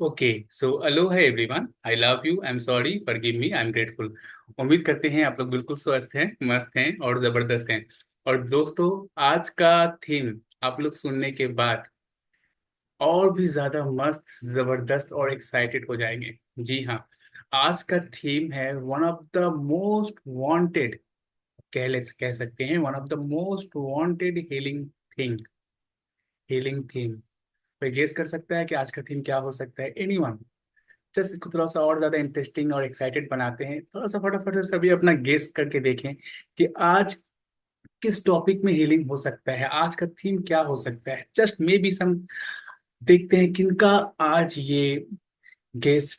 Okay so hello है everyone. I love you, I am sorry, forgive me, I am grateful. उम्मीद करते हैं आप लोग बिल्कुल स्वस्थ हैं, मस्त हैं और जबरदस्त हैं। और दोस्तों, आज का थीम आप लोग सुनने के बाद और भी ज्यादा मस्त, जबरदस्त और एक्साइटेड हो जाएंगे। जी हाँ, आज का थीम है one of the most wanted, कह सकते हैं one of the most wanted healing thing, healing theme. कोई गेस कर सकता है कि आज का थीम क्या हो सकता है? एनीवन? जस्ट इसको थोड़ा सा और ज्यादा इंटरेस्टिंग और एक्साइटेड बनाते हैं, थोड़ा सा फटाफट से सभी अपना गेस करके देखें कि आज किस टॉपिक में हीलिंग हो सकता है, आज का थीम क्या हो सकता है। जस्ट मे बी सम, देखते हैं किनका आज ये गेस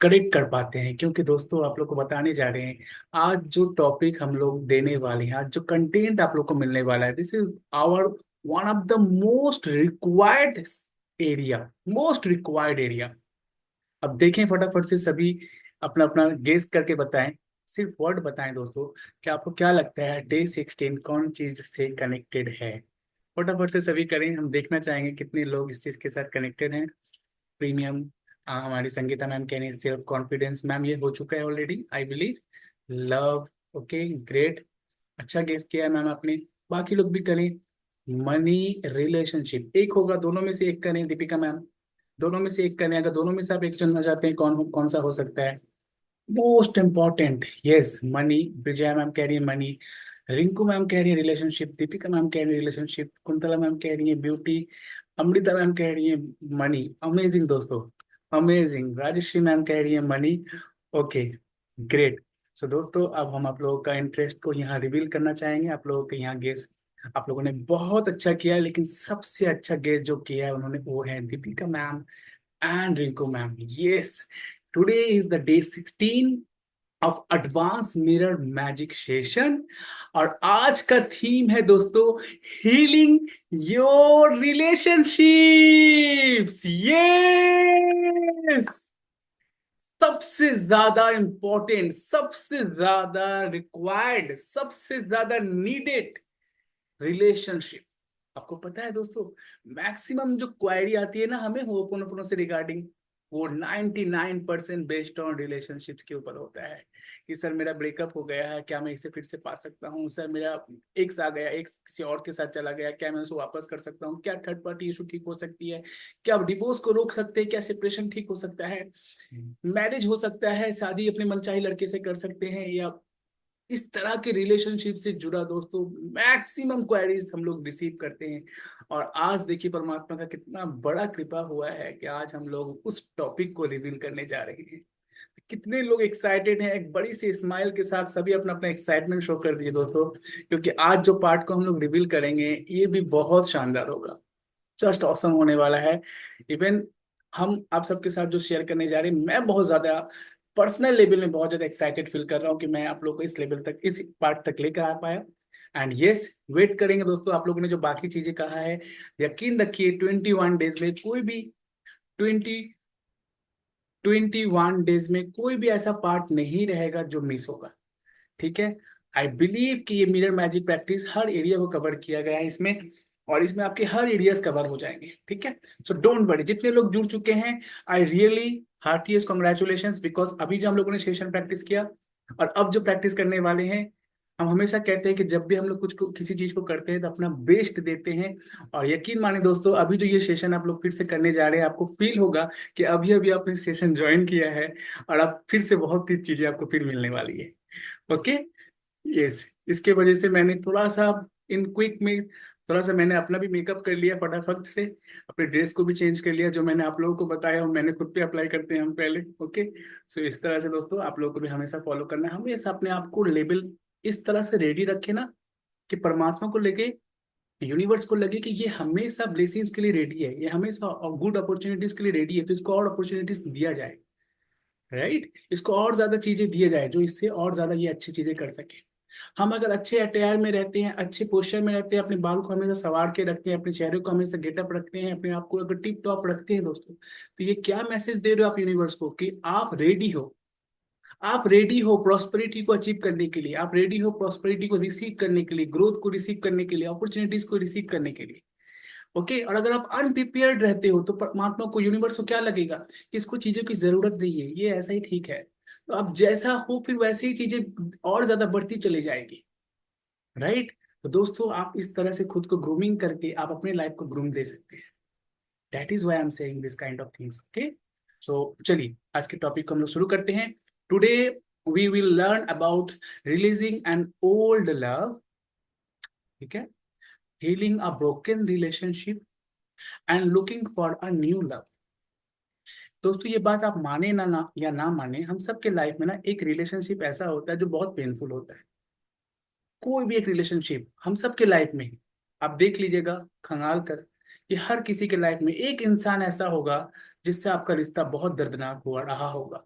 करेक्ट कर पाते हैं। क्योंकि दोस्तों, आप लोग को बताने जा रहे हैं आज जो टॉपिक हम लोग देने वाले हैं, आज जो कंटेंट आप लोग को मिलने वाला है, this is hour one of the most required area, most required area. अब देखें फटाफट से सभी अपना अपना गेस करके बताएं, सिर्फ वर्ड बताएं दोस्तों कि आपको क्या लगता है डे 16 कौन चीज से कनेक्टेड है। फटाफट से सभी करें, हम देखना चाहेंगे कितने लोग इस चीज के साथ कनेक्टेड हैं। प्रीमियम, हमारी संगीता मैम कह रही है सेल्फ कॉन्फिडेंस। मैम ये हो चुका है already I believe. Love, okay great, अच्छा गेस किया है मैम आपने। बाकी लोग भी करें। मनी, रिलेशनशिप, एक होगा, दोनों में से एक करें दीपिका मैम। दोनों में से एक करें, अगर दोनों में से आप एक चुनना चाहते हैं कौन सा हो सकता है? Most important, yes money. Vijaya ma'am कह रही है मनी, रिंकू मैम कह रही है रिलेशनशिप, दीपिका मैम कह रही है रिलेशनशिप, कुंतला मैम कह रही है ब्यूटी, अमृता मैम कह रही है मनी। अमेजिंग दोस्तों, अमेजिंग। राजश्री मैम कह रही है मनी। Okay great. सो दोस्तों, अब हम आप लोगों का इंटरेस्ट को यहाँ रिवील करना चाहेंगे। आप लोगों के यहाँ गेस आप लोगों ने बहुत अच्छा किया है, लेकिन सबसे अच्छा गेस जो किया है उन्होंने वो है Deepika ma'am and Rinku ma'am. Yes, today is the day 16 of Advanced Mirror Magic Session। और आज का थीम है दोस्तों हीलिंग योर रिलेशनशिप्स। यस, सबसे ज्यादा इंपॉर्टेंट, सबसे ज्यादा रिक्वायर्ड, सबसे ज्यादा नीडेड रिलेशनशिप। आपको पता है दोस्तों, मैक्सिमम जो क्वायरी आती है ना हमें होपोनोपोनो से रिगार्डिंग, वो 99% बेस्ड ऑन रिलेशनशिप्स के ऊपर होता है। कि सर मेरा ब्रेकअप हो गया है, क्या मैं इसे फिर से पा सकता हूँ? सर मेरा एक्स आ गया, एक्स किसी और के साथ चला गया, क्या मैं उसे वापस कर सकता हूँ? क्या थर्ड पार्टी इशू ठीक हो सकती है? क्या डिवोर्स को रोक सकते हैं? क्या सेपरेशन ठीक हो सकता है? मैरिज हो सकता है, शादी अपने मनचाही लड़के से कर सकते हैं? या इस तरह के रिलेशनशिप से जुड़ा दोस्तों मैक्सिमम क्वेरीज हम लोग रिसीव करते हैं। और आज देखिए परमात्मा का कितना बड़ा कृपा हुआ है कि आज हम लोग उस टॉपिक को रिवील करने जा रहे हैं। कितने लोग एक्साइटेड हैं? एक बड़ी सी स्माइल के साथ सभी अपना अपना एक्साइटमेंट शो कर दिए दोस्तों, क्योंकि आज जो पार्ट को हम लोग रिवील करेंगे ये भी बहुत शानदार होगा, जस्ट ऑसम होने वाला है। इवन हम आप सबके साथ जो शेयर करने जा रहे हैं, मैं बहुत ज्यादा पर्सनल लेवल में बहुत ज्यादा एक्साइटेड फील कर रहा हूँ कि मैं आप लोग को इस लेवल तक, इस पार्ट तक लेकर आ पाया। एंड यस, वेट करेंगे दोस्तों। आप लोगों ने जो बाकी चीजें कहा है, यकीन रखिए 21 डेज में कोई भी 21 डेज में कोई भी ऐसा पार्ट नहीं रहेगा जो मिस होगा। ठीक है, आई बिलीव कि ये मिरर मैजिक प्रैक्टिस हर एरिया को कवर किया गया है इसमें, और इसमें आपके हर एरियाज कवर हो जाएंगे। ठीक है, सो डोंट वरी, जितने लोग जुड़ चुके हैं आई रियली हार्टीएस्ट कॉन्ग्रेचुलेशन, बिकॉज अभी जो हम लोगों ने सेशन प्रैक्टिस किया और अब जो प्रैक्टिस करने वाले हैं, हम हमेशा कहते हैं कि जब भी हम लोग किसी चीज को करते हैं तो अपना बेस्ट देते हैं। और यकीन माने दोस्तों, अभी जो ये सेशन आप लोग फिर से करने जा रहे हैं, आपको फील होगा कि अभी अभी आपने सेशन ज्वाइन किया है और अब फिर से बहुत सी चीजें आपको फिर मिलने वाली है। ओके, यस, इसके वजह से मैंने थोड़ा सा इन क्विक में थोड़ा सा मैंने अपना भी मेकअप कर लिया फटाफट से, अपने ड्रेस को भी चेंज कर लिया। जो मैंने आप लोगों को बताया वो मैंने खुद पे अप्लाई करते हैं हम पहले। ओके, सो इस तरह से दोस्तों आप लोगों को भी हमेशा फॉलो करना है, हमेशा अपने आप को लेवल इस तरह से रेडी रखे ना कि परमात्मा को लेके, यूनिवर्स को लगे कि ये हमेशा ब्लेसिंग्स के लिए रेडी है, ये हमेशा गुड अपॉर्चुनिटीज के लिए रेडी है, तो इसको और अपॉर्चुनिटीज दिया जाए। राइट, इसको और ज्यादा चीजें दिए जाए जो इससे और ज्यादा ये अच्छी चीजें कर सके। हम अगर अच्छे अटायर में रहते हैं, अच्छे पोस्चर में रहते हैं, अपने बाल को हमेशा संवार के रखते हैं, अपने चेहरे को हमेशा गेटअप रखते हैं, अपने आप को अगर टिप टॉप रखते हैं दोस्तों, तो ये क्या मैसेज दे रहे हो आप यूनिवर्स को कि आप रेडी हो? आप रेडी हो प्रॉस्पेरिटी को अचीव करने के लिए, आप रेडी हो प्रॉस्पेरिटी को रिसीव करने के लिए, ग्रोथ को रिसीव करने के लिए, अपॉर्चुनिटीज को रिसीव करने के लिए। ओके। और अगर आप अनप्रिपेयर्ड रहते हो तो परमात्मा को, यूनिवर्स को क्या लगेगा कि इसको चीजों की जरूरत नहीं है, ये ऐसा ही ठीक है। तो आप जैसा हो फिर वैसे ही चीजें और ज्यादा बढ़ती चली जाएगी, राइट। तो दोस्तों आप इस तरह से खुद को ग्रूमिंग करके आप अपने लाइफ को ग्रूम दे सकते हैं। That is why I am saying this kind of things. Okay, so चलिए आज के टॉपिक को हम लोग शुरू करते हैं। Today we will learn about releasing an old love, ठीक है, healing a broken relationship and looking for a new love. दोस्तों ये बात आप माने ना या ना माने, हम सबके लाइफ में ना एक रिलेशनशिप ऐसा होता है जो बहुत पेनफुल होता है। कोई भी एक रिलेशनशिप हम सबके लाइफ में है। आप देख लीजिएगा खंगाल कर कि हर किसी के लाइफ में एक इंसान ऐसा होगा जिससे आपका रिश्ता बहुत दर्दनाक हुआ रहा होगा,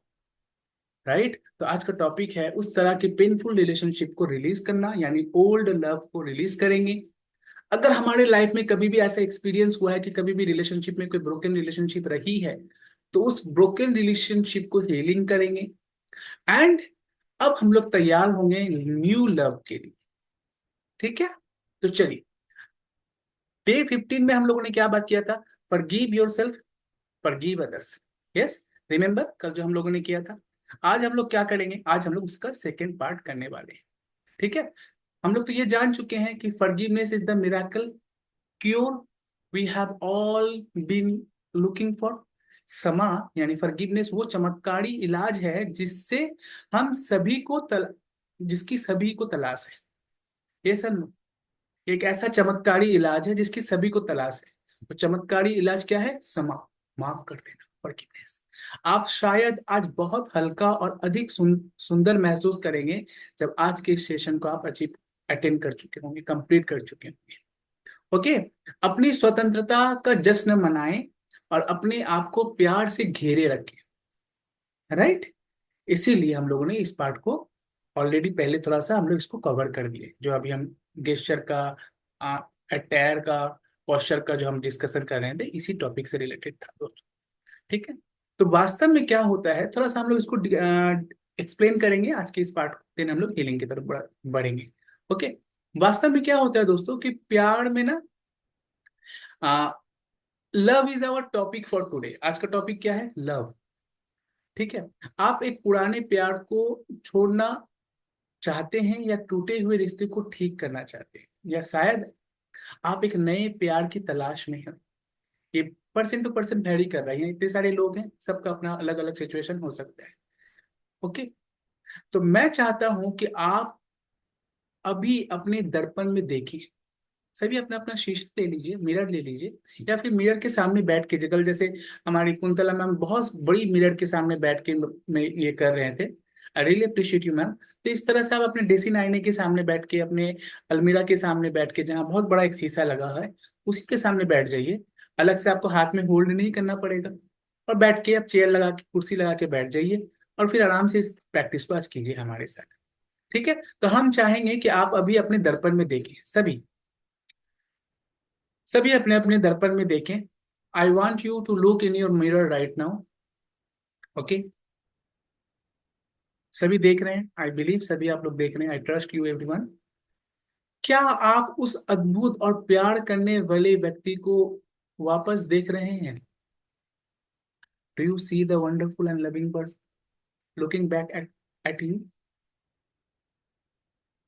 राइट। तो आज का टॉपिक है उस तरह के पेनफुल रिलेशनशिप को रिलीज करना, यानी ओल्ड लव को रिलीज करेंगे। अगर हमारे लाइफ में कभी भी ऐसा एक्सपीरियंस हुआ है कि कभी भी रिलेशनशिप में कोई ब्रोकन रिलेशनशिप रही है, तो उस ब्रोकन रिलेशनशिप को हीलिंग करेंगे। एंड अब हम लोग तैयार होंगे न्यू लव के लिए, ठीक है। तो चलिए, डे 15 में हम लोगों ने क्या बात किया था? Forgive yourself, forgive others. Yes, remember कल जो हम लोगों ने किया था। आज हम लोग क्या करेंगे? आज हम लोग उसका सेकेंड पार्ट करने वाले हैं, ठीक है। हम लोग तो ये जान चुके हैं कि forgiveness is the miracle cure we have all been looking for. क्षमा यानी फॉरगिवनेस वो चमत्कारी इलाज है जिससे हम सभी को जिसकी सभी को तलाश है। ये सर एक ऐसा चमत्कारी इलाज है जिसकी सभी को तलाश है। तो चमत्कारी इलाज क्या है? क्षमा, माफ कर देना, फॉरगिवनेस। आप शायद आज बहुत हल्का और अधिक सुंदर महसूस करेंगे जब आज के इस सेशन को आप अचीव अटेंड कर चुके होंगे, कंप्लीट कर चुके होंगे। ओके, अपनी स्वतंत्रता का जश्न मनाएं और अपने आप को प्यार से घेरे रखें, राइट। इसीलिए हम लोगों ने इस पार्ट को ऑलरेडी पहले थोड़ा सा हम लोग इसको कवर कर दिए, जो अभी हम गेस्चर का, अटायर का, पोस्चर का जो हम डिस्कशन कर रहे थे इसी टॉपिक से रिलेटेड था दोस्तों, ठीक है। तो वास्तव में क्या होता है थोड़ा सा हम लोग इसको एक्सप्लेन करेंगे आज के इस पार्ट को, देन हम लोग हीलिंग की तरफ बढ़ेंगे। ओके, वास्तव में क्या होता है दोस्तों कि प्यार में ना, love is our topic for today. आज का टॉपिक क्या है? लव, ठीक है। आप एक पुराने प्यार को छोड़ना चाहते हैं या टूटे हुए रिश्ते को ठीक करना चाहते हैं, या शायद आप एक नए प्यार की तलाश में हैं। ये पर्सन टू पर्सन वेरी कर रहा है, इतने सारे लोग हैं, सबका अपना अलग अलग सिचुएशन हो सकता है। ओके, तो मैं चाहता हूं कि आप अभी अपने दर्पण में देखिए। सभी अपना अपना शीशा ले लीजिए, मिरर ले लीजिए, या फिर मिरर के सामने बैठ के, जगल जैसे हमारी कुंतला मैम बहुत बड़ी मिरर के सामने बैठ के में ये कर रहे थे। I really appreciate you ma'am. तो इस तरह से आप अपने डेसिन आईने के सामने बैठ के, अपने अलमीरा के सामने बैठ के, जहाँ बहुत बड़ा एक शीशा लगा है उसी के सामने बैठ जाइए। अलग से आपको हाथ में होल्ड नहीं करना पड़ेगा, और बैठ के आप चेयर लगा के, कुर्सी लगा के बैठ जाइए, और फिर आराम से इस प्रैक्टिस को आज कीजिए हमारे साथ, ठीक है। तो हम चाहेंगे कि आप अभी अपने दर्पण में देखें, सभी सभी अपने अपने दर्पण में देखें। I want you to look in your mirror right now. Okay, सभी देख रहे हैं? आई बिलीव सभी आप लोग देख रहे हैं। I trust you everyone. क्या आप उस अद्भुत और प्यार करने वाले व्यक्ति को वापस देख रहे हैं? Do you see the wonderful and loving person looking back at you?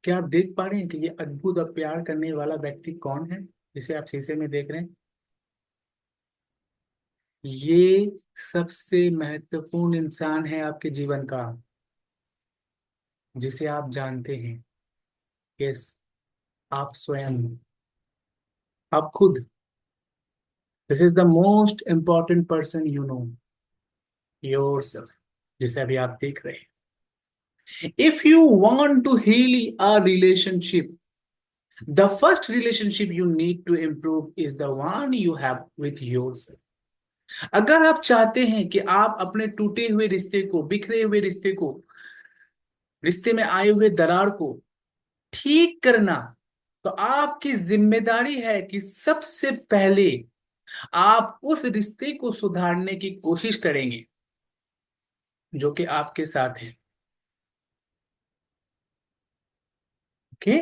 क्या आप देख पा रहे हैं कि ये अद्भुत और प्यार करने वाला व्यक्ति कौन है जिसे आप शीशे में देख रहे हैं? ये सबसे महत्वपूर्ण इंसान है आपके जीवन का, जिसे आप जानते हैं। यस, आप स्वयं, आप खुद। This is the most important person you know, yourself, जिसे अभी आप देख रहे हैं। If you want to heal a relationship, the first relationship you need to improve is the one you have with yourself. अगर आप चाहते हैं कि आप अपने टूटे हुए रिश्ते को, बिखरे हुए रिश्ते को, रिश्ते में आए हुए दरार को ठीक करना, तो आपकी जिम्मेदारी है कि सबसे पहले आप उस रिश्ते को सुधारने की कोशिश करेंगे जो कि आपके साथ है। ओके,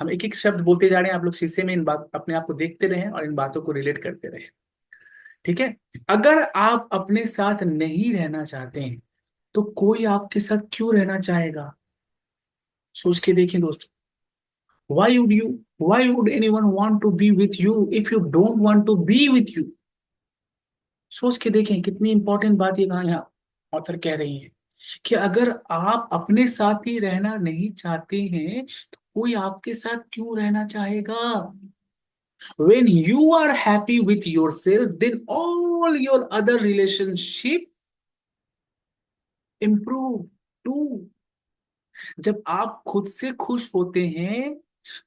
हम एक एक शब्द बोलते जा रहे हैं, आप लोग शीशे में इन बात अपने आप को देखते रहें और इन बातों को रिलेट करते रहें। ठीक है। अगर आप अपने साथ नहीं रहना चाहते हैं तो कोई आपके साथ क्यों रहना चाहेगा? सोच के देखिए दोस्तों। why would anyone want to be with you if you don't want to be with you? सोच के देखें कितनी इंपॉर्टेंट बात ये कहा यहाँ ऑथर कह रही है कि अगर आप अपने साथ ही रहना नहीं चाहते हैं तो कोई आपके साथ क्यों रहना चाहेगा? When you are happy with yourself, then all your other relationship improve too. जब आप खुद से खुश होते हैं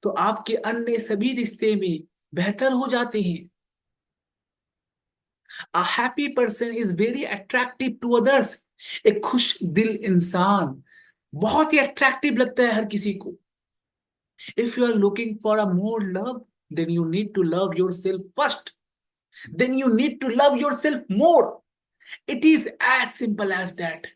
तो आपके अन्य सभी रिश्ते भी बेहतर हो जाते हैं। A happy person is very attractive to others. एक खुश दिल इंसान बहुत ही अट्रैक्टिव लगता है हर किसी को। If you are looking for a more love, then you need to love yourself first. Then you need to love yourself more. It is as simple as that.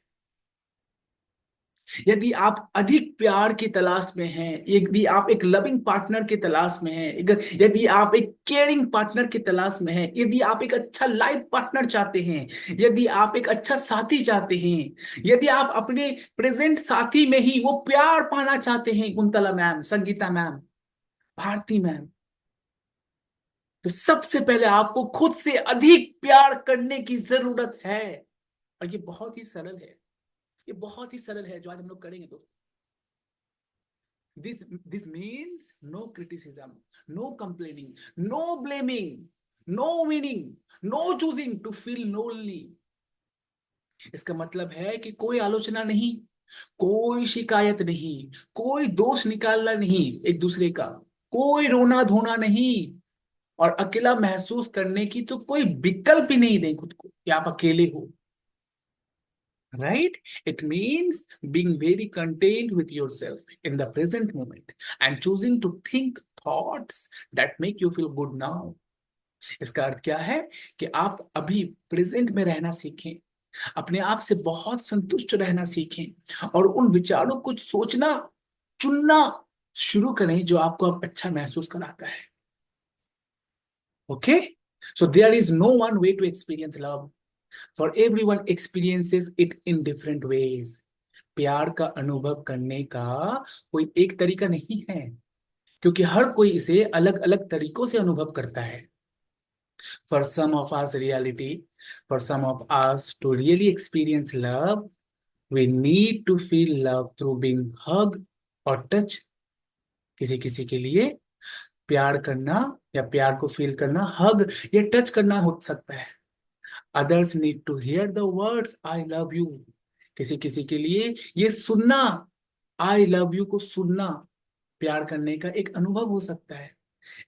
यदि आप अधिक प्यार की तलाश में हैं, यदि आप एक लविंग पार्टनर की तलाश में हैं, यदि आप एक केयरिंग पार्टनर की तलाश में हैं, यदि आप एक अच्छा लाइफ पार्टनर चाहते हैं, यदि आप एक अच्छा साथी चाहते हैं, यदि आप अपने प्रेजेंट साथी में ही वो प्यार पाना चाहते हैं, Kuntala ma'am, Sangeeta ma'am, Bharati ma'am, तो सबसे पहले आपको खुद से अधिक प्यार करने की जरूरत है। और ये बहुत ही सरल है, ये बहुत ही सरल है जो आज हम लोग करेंगे दोस्तों। This means no criticism, no complaining, no blaming, no winning, no choosing to feel lonely. इसका मतलब है कि कोई आलोचना नहीं, कोई शिकायत नहीं, कोई दोष निकालना नहीं एक दूसरे का, कोई रोना धोना नहीं, और अकेला महसूस करने की तो कोई विकल्प ही नहीं दें खुद को कि आप अकेले हो। Right? It means being very content with yourself in the present moment and choosing to think thoughts that make you feel good now. इसका अर्थ क्या है कि आप अभी प्रेजेंट में रहना सीखें, अपने आप से बहुत संतुष्ट रहना सीखें और उन विचारों को सोचना, चुनना शुरू करें जो आपको अब अच्छा महसूस कराता है। Okay, so there is no one way to experience love, for everyone experiences it in different ways. प्यार का अनुभव करने का कोई एक तरीका नहीं है, क्योंकि हर कोई इसे अलग अलग तरीकों से अनुभव करता है। For some of us reality, for some of us to really experience love, we need to feel love through being hugged or touch. किसी किसी के लिए प्यार करना या प्यार को फील करना हग या टच करना हो सकता है। Others need to hear the words I love you. किसी किसी के लिए ये सुनना, I love you को सुनना प्यार करने का एक अनुभव हो सकता है।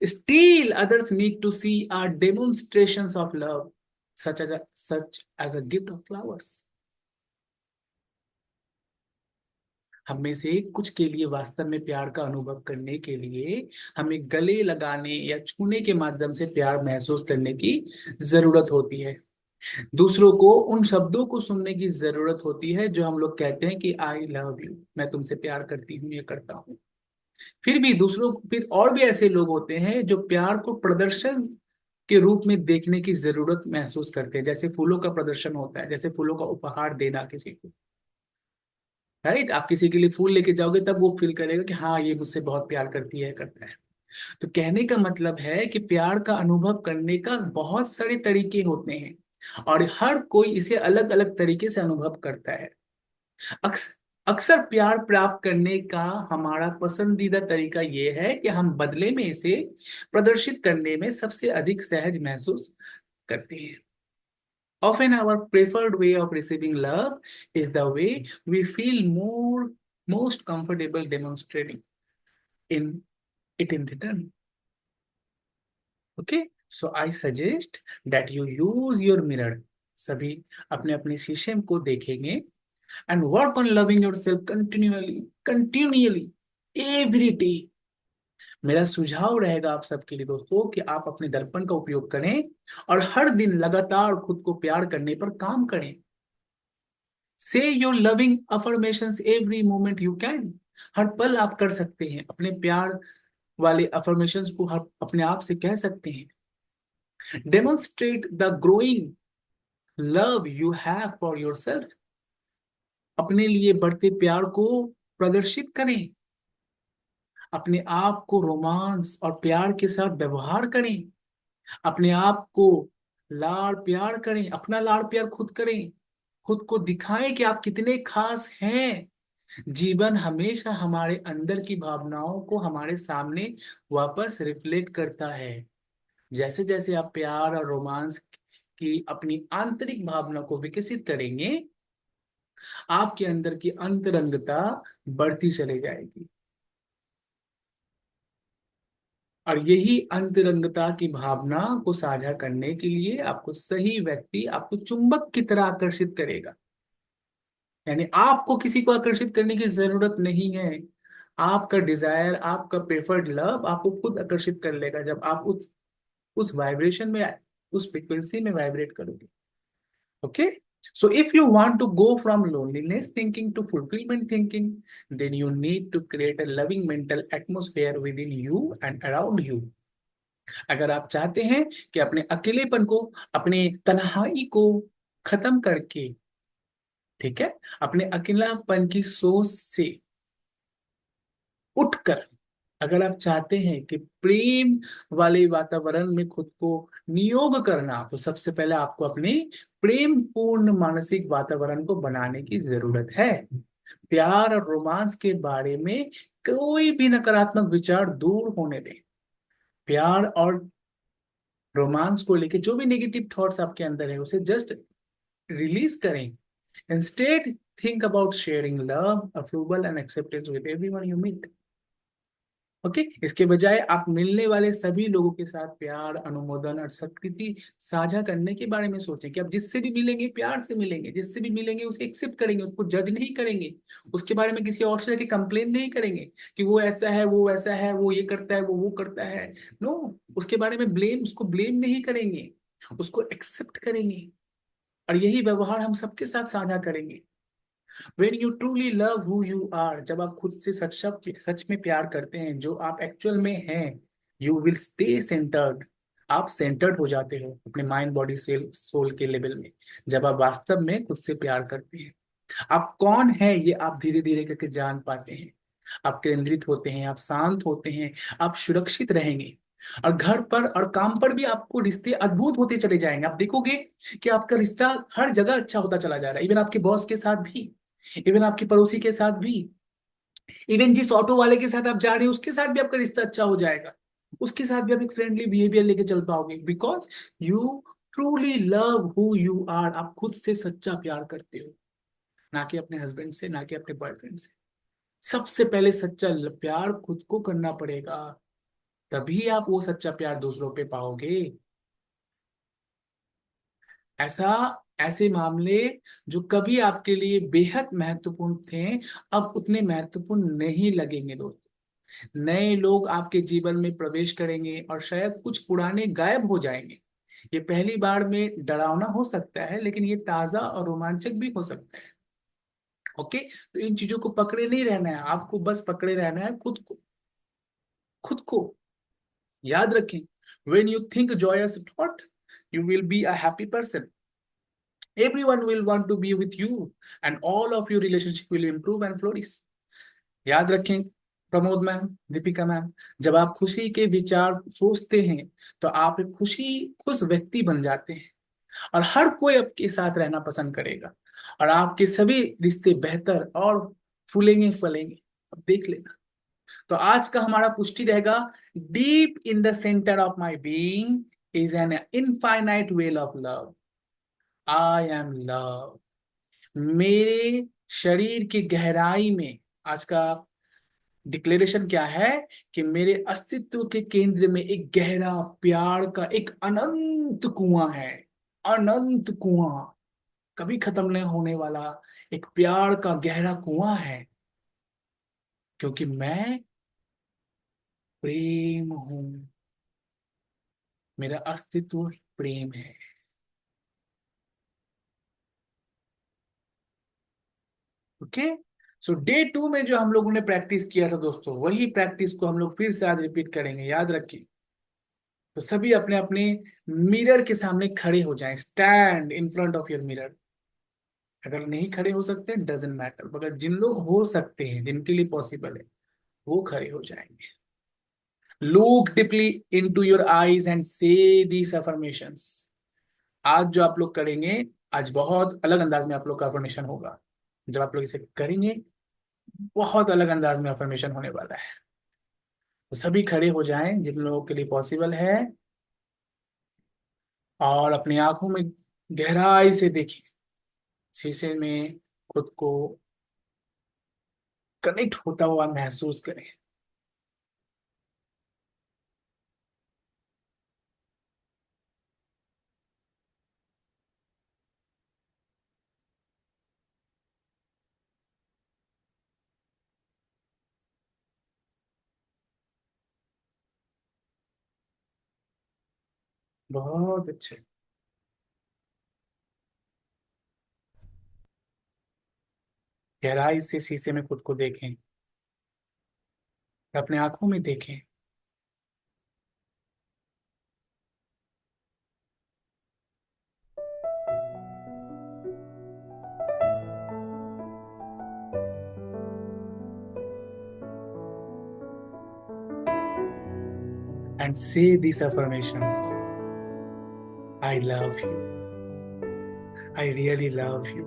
Still others need to see our demonstrations of love, such as a gift of flowers. हम में से कुछ के लिए वास्तव में प्यार का अनुभव करने के लिए हमें गले लगाने या छूने के माध्यम से प्यार महसूस करने की जरूरत होती है। दूसरों को उन शब्दों को सुनने की जरूरत होती है जो हम लोग कहते हैं कि आई लव यू, मैं तुमसे प्यार करती हूँ या करता हूँ। फिर और भी ऐसे लोग होते हैं जो प्यार को प्रदर्शन के रूप में देखने की जरूरत महसूस करते हैं, जैसे फूलों का प्रदर्शन होता है, जैसे फूलों का उपहार देना किसी को। राइट, आप किसी के लिए फूल लेके जाओगे तब वो फील करेगा कि हाँ ये मुझसे बहुत प्यार करती है, करता है। तो कहने का मतलब है कि प्यार का अनुभव करने का बहुत सारे तरीके होते हैं और हर कोई इसे अलग अलग तरीके से अनुभव करता है। अक्स, अक्सर प्यार प्राप्त करने का हमारा पसंदीदा तरीका यह है कि हम बदले में इसे प्रदर्शित करने में सबसे अधिक सहज महसूस करते हैं। Often our preferred way of receiving love is the way we feel most comfortable demonstrating in it in return. Okay, so I suggest that you use your mirror. सभी अपने अपने शीशे को देखेंगे and work on loving yourself continually every day. मेरा सुझाव रहेगा आप सबके लिए दोस्तों कि आप अपने दर्पण का उपयोग करें और हर दिन लगातार खुद को प्यार करने पर काम करें। Say your loving affirmations every moment you can. हर पल आप कर सकते हैं अपने प्यार वाले अफर्मेशंस को हम अपने आप से कह सकते हैं। Demonstrate the growing love you have for yourself. अपने लिए बढ़ते प्यार को प्रदर्शित करें। अपने आप को रोमांस और प्यार के साथ व्यवहार करें। अपने आप को लाड़ प्यार करें, अपना लाड़ प्यार खुद करें। खुद को दिखाएं कि आप कितने खास हैं। जीवन हमेशा हमारे अंदर की भावनाओं को हमारे सामने वापस रिफ्लेक्ट करता है। जैसे जैसे आप प्यार और रोमांस की अपनी आंतरिक भावना को विकसित करेंगे, आपके अंदर की अंतरंगता बढ़ती चली जाएगी। और यही अंतरंगता की भावना को साझा करने के लिए आपको सही व्यक्ति आपको चुंबक की तरह आकर्षित करेगा। यानी आपको किसी को आकर्षित करने की जरूरत नहीं है। आपका डिजायर, आपका प्रेफर्ड लव आपको खुद आकर्षित कर लेगा जब आप उस वाइब्रेशन में, उस फ्रिक्वेंसी में वाइब्रेट करोगे। Okay, so if you want to go from loneliness thinking to fulfillment thinking, then you need to create a loving mental atmosphere within you and around you. अगर आप चाहते हैं कि अपने अकेलेपन को, अपने तन्हाई को खत्म करके, ठीक है, अपने अकेलापन की सोच से उठकर अगर आप चाहते हैं कि प्रेम वाले वातावरण में खुद को नियोग करना, तो सबसे पहले आपको अपने प्रेम पूर्ण मानसिक वातावरण को बनाने की जरूरत है। प्यार और रोमांस के बारे में कोई भी नकारात्मक विचार दूर होने दें। प्यार और रोमांस को लेके जो भी नेगेटिव थॉट्स आपके अंदर है उसे जस्ट रिलीज करें। Instead think about sharing love, approval and acceptance with everyone you meet. Okay, इसके बजाय आप मिलने वाले सभी लोगों के साथ प्यार, अनुमोदन और स्वीकृति साझा करने के बारे में सोचें कि आप जिससे भी मिलेंगे प्यार से मिलेंगे, जिससे भी मिलेंगे उसे एक्सेप्ट करेंगे, उसको जज नहीं करेंगे, उसके बारे में किसी और से जाके कंप्लेन नहीं करेंगे कि वो ऐसा है, वो वैसा है, वो ये करता है, वो करता है। नो, उसके बारे में उसको ब्लेम नहीं करेंगे, उसको एक्सेप्ट करेंगे। और यही व्यवहार हम सबके साथ साझा करेंगे। When you truly love who you are, जब आप खुद से सच में प्यार करते हैं, जो आप एक्चुअल में हैं, you will stay centered। आप सेंटर्ड हो जाते हो अपने माइंड बॉडी सोल के लेवल में। जब आप वास्तव में खुद से प्यार करते हैं, आप कौन है ये आप धीरे धीरे करके जान पाते हैं। आप केंद्रित होते हैं, आप शांत होते हैं, आप सुरक्षित रहेंगे। और घर पर और काम पर भी आपको रिश्ते अद्भुत होते चले जाएंगे। आप देखोगे कि आपका रिश्ता हर जगह अच्छा होता चला जा रहा है, इवन आपके बॉस के साथ भी, इवन आपके पड़ोसी के साथ भी, इवन जिस ऑटो वाले के साथ आप जा रहे हो उसके साथ भी आपका रिश्ता अच्छा हो जाएगा। उसके साथ भी आप एक फ्रेंडली बिहेवियर लेके चल पाओगे, because you truly love who you are. आप खुद से सच्चा प्यार करते हो, ना कि अपने हस्बैंड से, ना कि अपने बॉयफ्रेंड से। सबसे पहले सच्चा प्यार खुद को करना पड़ेगा, तभी आप वो सच्चा प्यार दूसरों पे पाओगे। ऐसा ऐसे मामले जो कभी आपके लिए बेहद महत्वपूर्ण थे, अब उतने महत्वपूर्ण नहीं लगेंगे दोस्तों। नए लोग आपके जीवन में प्रवेश करेंगे और शायद कुछ पुराने गायब हो जाएंगे। ये पहली बार में डरावना हो सकता है, लेकिन ये ताजा और रोमांचक भी हो सकता है। ओके, तो इन चीजों को पकड़े नहीं रहना है आपको, बस पकड़े रहना है खुद को। खुद को याद रखें, when you think joyous thought, you will be a happy person. Everyone will want to be with you, and all of your relationship will improve and flourish. याद रखें प्रमोद मैम, दीपिका मैम, जब आप खुशी के विचार सोचते हैं तो आप एक खुश व्यक्ति बन जाते हैं, और हर कोई आपके साथ रहना पसंद करेगा, और आपके सभी रिश्ते बेहतर और फूलेंगे फलेंगे। अब देख लेना। तो आज का हमारा पुष्टि रहेगा, deep in the centre of my being is an infinite well of love. I M love. मेरे शरीर की गहराई में आज का डिक्लेरेशन क्या है कि मेरे अस्तित्व के केंद्र में एक गहरा प्यार का एक अनंत कुआं है। अनंत कुआं, कभी खत्म नहीं होने वाला एक प्यार का गहरा कुआं है, क्योंकि मैं प्रेम हूं। मेरा अस्तित्व प्रेम है। ओके, सो डे 2 में जो हम लोगों ने प्रैक्टिस किया था दोस्तों, वही प्रैक्टिस को हम लोग फिर से आज रिपीट करेंगे, याद रखिए। तो सभी अपने अपने मिरर के सामने खड़े हो जाएं, stand in front of your mirror. अगर नहीं खड़े हो सकते डजेंट मैटर, मगर जिन लोग हो सकते हैं, जिनके लिए पॉसिबल है, वो खड़े हो जाएंगे। Look deeply into your eyes and से दीस अफर्मेशंस। आज जो आप लोग करेंगे, आज बहुत अलग अंदाज में आप लोग का अफर्मेशन होगा। जब आप लोग इसे करेंगे, बहुत अलग अंदाज में अफर्मेशन होने वाला है। तो सभी खड़े हो जाएं जिन लोगों के लिए पॉसिबल है, और अपनी आंखों में गहराई से देखें, शीशे में खुद को कनेक्ट होता हुआ महसूस करें। बहुत अच्छे। गहराई से शीशे में खुद को देखें, अपने आंखों में देखें। एंड से this affirmations, I love you, I really love you,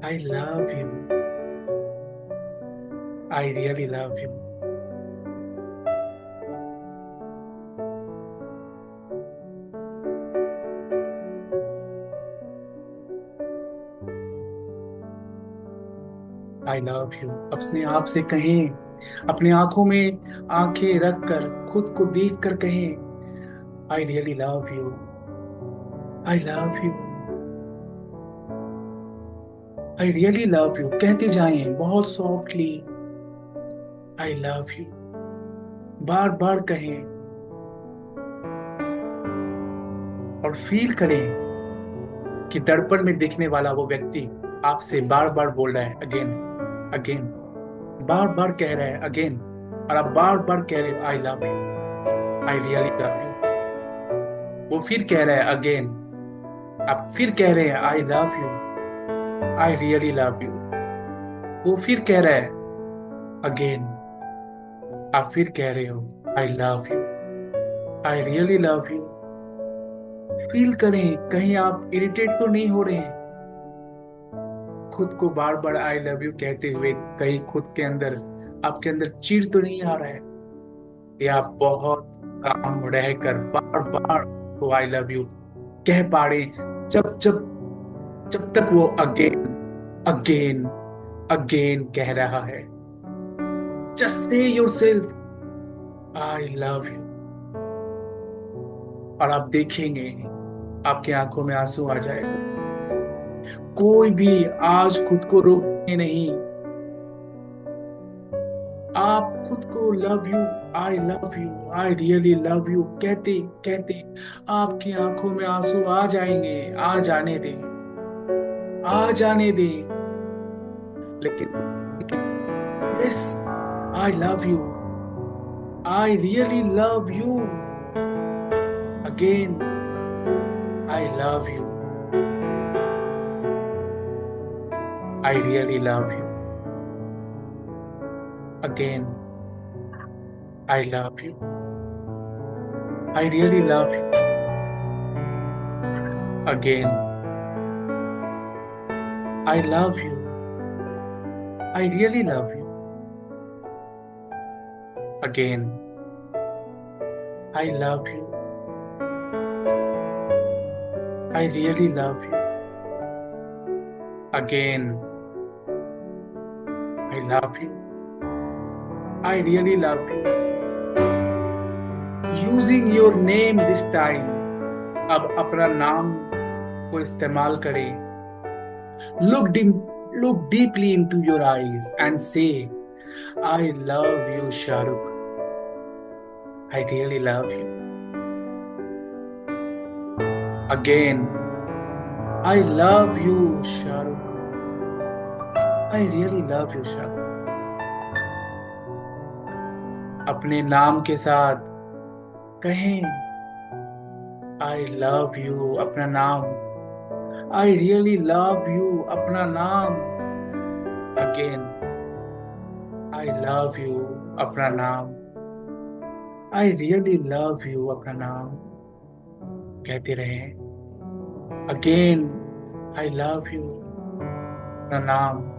I love you, I really love you. I love you अपने आप से कहें, अपने आंखों में आंखें रखकर खुद को देख कर कहें, I really love you, I love you, I really love you. कहते जाएं बहुत सॉफ्टली, आई लव यू, बार बार कहें, और फील करें कि दर्पण में दिखने वाला वो व्यक्ति आपसे बार बार बोल रहा है, अगेन अगेन, बार बार कह रहा है अगेन, और आप बार बार कह रहे हो आई love you, I really love you. वो फिर कह रहा है अगेन, आप फिर कह रहे हैं आई love you, I really love you. वो फिर कह रहा है अगेन, आप फिर कह रहे हो आई love you, I really love you. Feel करें कहीं आप इरिटेट तो नहीं हो रहे हैं, खुद को बार बार आई लव यू कहते हुए कहीं खुद के अंदर, आपके अंदर चिढ़ तो नहीं आ रहा है, या आप बहुत काम रहकर बार बार को आई लव यू कह पा रहे, जब जब जब तक वो अगेन अगेन अगेन कह रहा है। Just say your self I love you, और आप देखेंगे आपकी आंखों में आंसू आ जाएगा। कोई भी आज खुद को रोके नहीं, आप खुद को love you, I love you, I really love you कहते कहते आपकी आंखों में आंसू आ जाएंगे। आ जाने दें, आ जाने दें। लेकिन yes, I love you, I really love you, again I love you, I really love you, again I love you, I really love you, again I love you, I really love you, again I love you, I really love you, again I love you, I really love you. Using your name this time, अब अपना नाम को इस्तेमाल करें। Look look deeply into your eyes and से, I love you Shahrukh, I really love you, again I love you Shahrukh, I really love you Shahrukh. अपने नाम के साथ कहें, आई लव यू अपना नाम। आई रियली लव यू अपना नाम। अगेन, आई लव यू अपना नाम। आई रियली लव यू अपना नाम कहते रहें। अगेन, आई लव यू अपना नाम।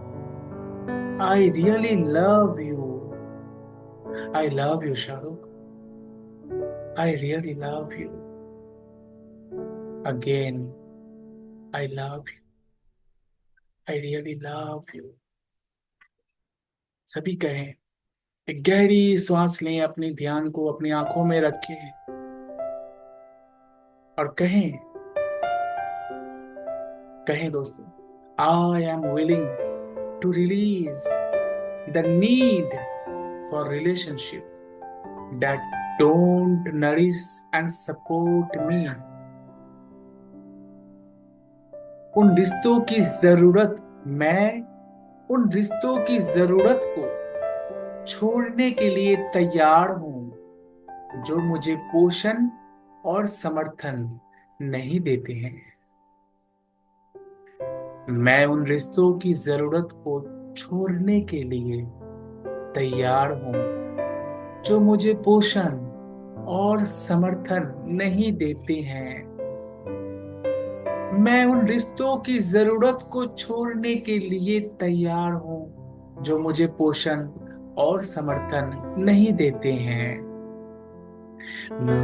I really love you. I love you Shahrukh. I really love you. Again, I love you. I really love you. सभी कहें। एक गहरी सांस लें, अपने ध्यान को अपनी आंखों में रखें और कहें, कहें दोस्तों, I am willing to release the need for relationship that don't nourish and support me। उन रिश्तों की जरूरत, मैं उन रिश्तों की जरूरत को छोड़ने के लिए तैयार हूं जो मुझे पोषण और समर्थन नहीं देते हैं। मैं उन रिश्तों की जरूरत को छोड़ने के लिए तैयार हूं जो मुझे पोषण और समर्थन नहीं देते हैं। मैं उन रिश्तों की जरूरत को छोड़ने के लिए तैयार हूं जो मुझे पोषण और समर्थन नहीं देते हैं।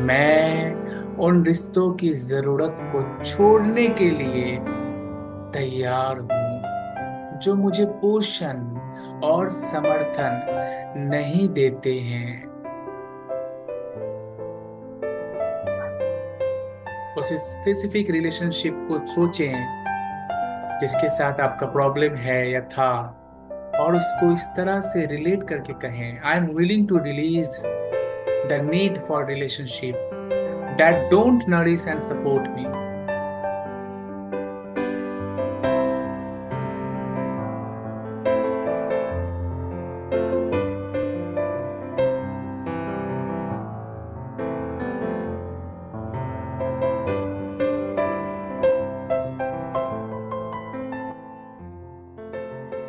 मैं उन रिश्तों की जरूरत को छोड़ने के लिए तैयार हूं जो मुझे पोषण और समर्थन नहीं देते हैं। उस स्पेसिफिक रिलेशनशिप को सोचें जिसके साथ आपका प्रॉब्लम है या था, और उसको इस तरह से रिलेट करके कहें, I am willing to release the need for relationship that don't nourish and support me.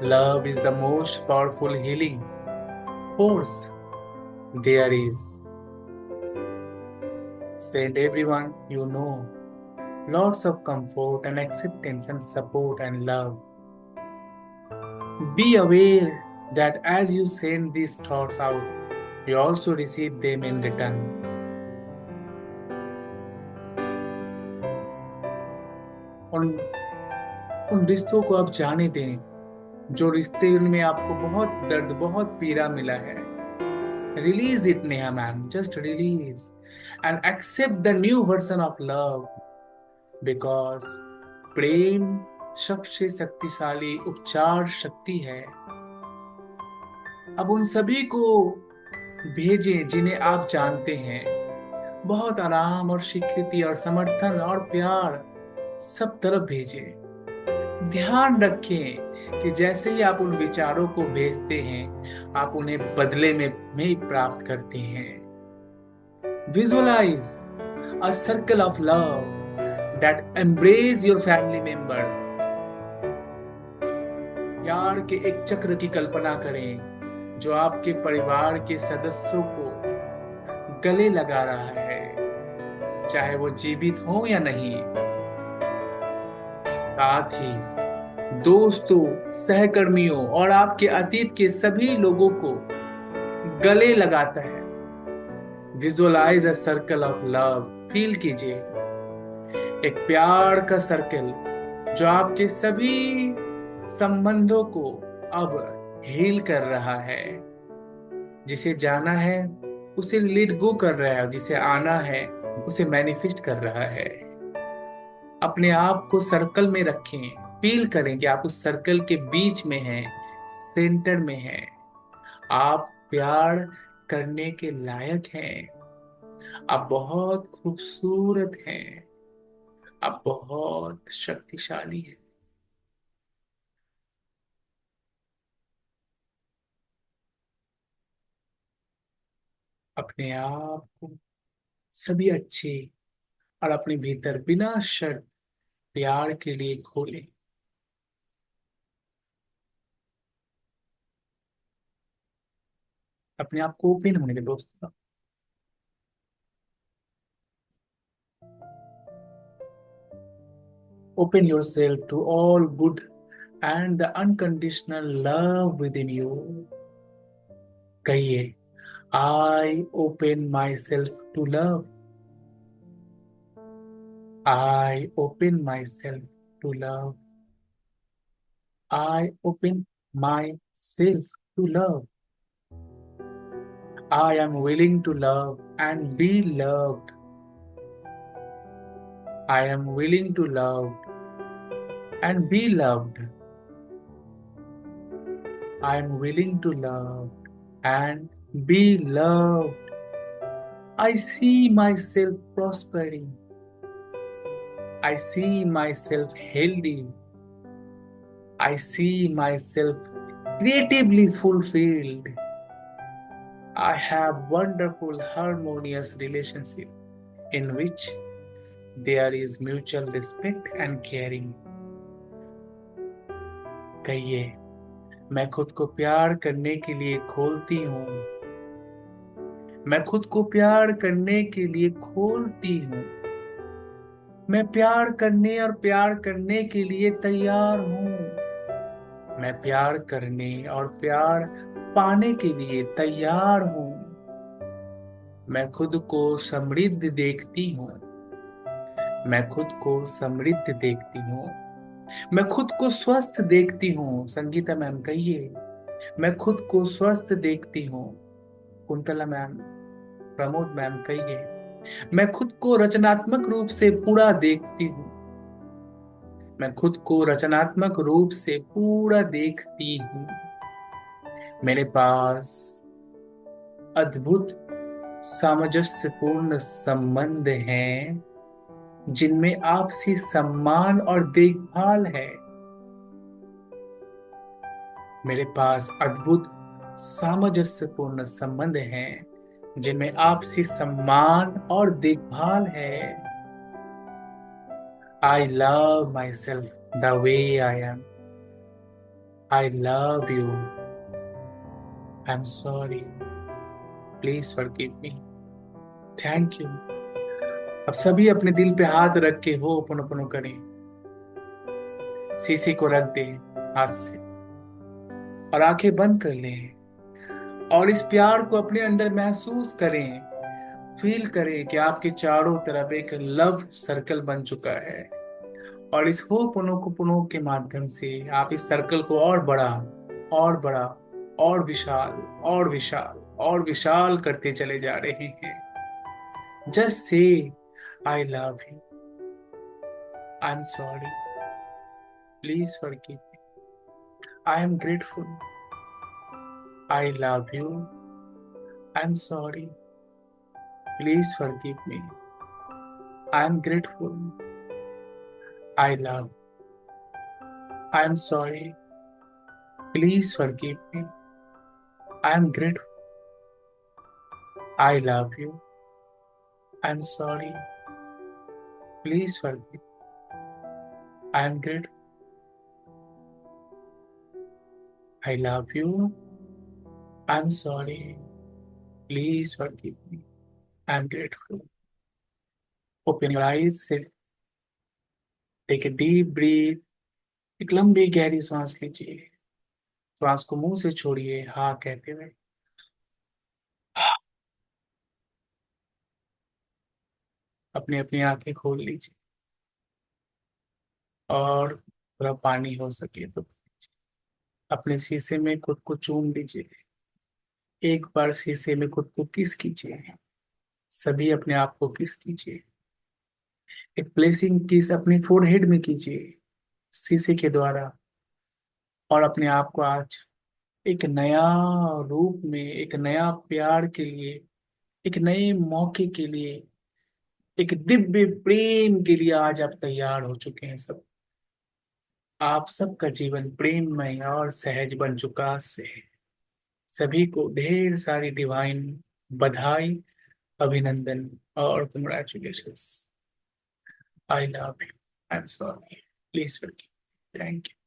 Love is the most powerful healing force there is. Send everyone you know lots of comfort and acceptance and support and love. Be aware that as you send these thoughts out, you also receive them in return. उन उन रिश्तों को आप जाने दें, जो रिश्ते उनमें आपको बहुत दर्द, बहुत पीड़ा मिला है। Release it Neha ma'am, just release and accept the new version of love, because प्रेम सबसे शक्तिशाली उपचार शक्ति है। अब उन सभी को भेजें जिन्हें आप जानते हैं। बहुत आराम और स्वीकृति और समर्थन और प्यार सब तरफ भेजें। ध्यान रखें कि जैसे ही आप उन विचारों को भेजते हैं, आप उन्हें बदले में ही प्राप्त करते हैं। Visualize a circle of love that embrace your family members. प्यार के एक चक्र की कल्पना करें जो आपके परिवार के सदस्यों को गले लगा रहा है, चाहे वो जीवित हो या नहीं। साथ ही दोस्तों, सहकर्मियों और आपके अतीत के सभी लोगों को गले लगाता है। Visualize a circle of love, feel कीजिए एक प्यार का सर्कल जो आपके सभी संबंधों को अब हील कर रहा है। जिसे जाना है उसे लेट गो कर रहा है, जिसे आना है उसे मैनिफेस्ट कर रहा है। अपने आप को सर्कल में रखें, फील करें कि आप उस सर्कल के बीच में हैं, सेंटर में हैं। आप प्यार करने के लायक हैं। आप बहुत खूबसूरत हैं। आप बहुत शक्तिशाली हैं। अपने आप को सभी अच्छे और अपने भीतर बिना शर्त प्यार के लिए खोले। अपने आप को ओपन होने के दोस्तों। Open yourself to all good and the unconditional love within you। कहिए, I open myself to love। I open myself to love। I open myself to love। I am willing to love and be loved। I am willing to love and be loved। I am willing to love and be loved। I see myself prospering। I see myself healthy। I see myself creatively fulfilled। I have wonderful harmonious relationship in which there is mutual respect and caring। कहिए, मैं खुद को प्यार करने के लिए खोलती हूँ। मैं खुद को प्यार करने के लिए खोलती हूँ। मैं प्यार करने और प्यार करने के लिए तैयार हूँ। मैं प्यार करने और प्यार पाने के लिए तैयार हूँ। मैं खुद को समृद्ध देखती हूँ। मैं खुद को समृद्ध देखती हूँ। मैं खुद को स्वस्थ देखती हूँ। संगीता मैम कहिए, मैं खुद को स्वस्थ देखती हूँ। कुंतला मैम, प्रमोद मैम कहिए, मैं खुद को रचनात्मक रूप से पूरा देखती हूँ। मैं खुद को रचनात्मक रूप से पूरा देखती हूँ। मेरे पास अद्भुत सामंजस्यपूर्ण संबंध हैं जिनमें आपसी सम्मान और देखभाल है। मेरे पास अद्भुत सामंजस्यपूर्ण संबंध हैं जिनमें आपसी सम्मान और देखभाल है। I love myself the way I am। I love you। I'm sorry। Please forgive me। Thank you। अब सभी अपने दिल पे हाथ रख के हो oponopono करें। शीशी को रख दें हाथ से और आंखें बंद कर लें और इस प्यार को अपने अंदर महसूस करें। फील करें कि आपके चारों तरफ एक लव सर्कल बन चुका है और इस होपोनोपोनो के माध्यम से आप इस सर्कल को और बड़ा और बड़ा और विशाल और विशाल और विशाल करते चले जा रहे हैं। Just say I love you. I am sorry. Please forgive me. I am grateful. I love you. I am sorry. Please forgive me. I am grateful. I love. I am sorry. Please forgive me. I am grateful. I love you. I am sorry. Please forgive. I am great. I love you. I am sorry. Please forgive me. I am grateful. Open your eyes. Sit. Take a deep breathe. एक लंबी गहरी सांस लीजिए। श्वास को मुंह से छोड़िए हाँ कहते हुए। अपनी अपनी आंखें खोल लीजिए और थोड़ा पानी हो सके तो अपने शीशे में खुद को चूम लीजिए। एक बार शीशे में खुद को किस कीजिए। सभी अपने आप को किस कीजिए। एक प्लेसिंग किस अपनी फोरहेड में कीजिए शीशे के द्वारा। और अपने आप को आज एक नया रूप में, एक नया प्यार के लिए, एक नए मौके के लिए, एक दिव्य प्रेम के लिए आज आप तैयार हो चुके हैं सब। आप सबका जीवन प्रेममय और सहज बन चुका से। सभी को ढेर सारी डिवाइन बधाई, अभिनंदन और congratulations. I love you, I am sorry, please forgive. Thank you.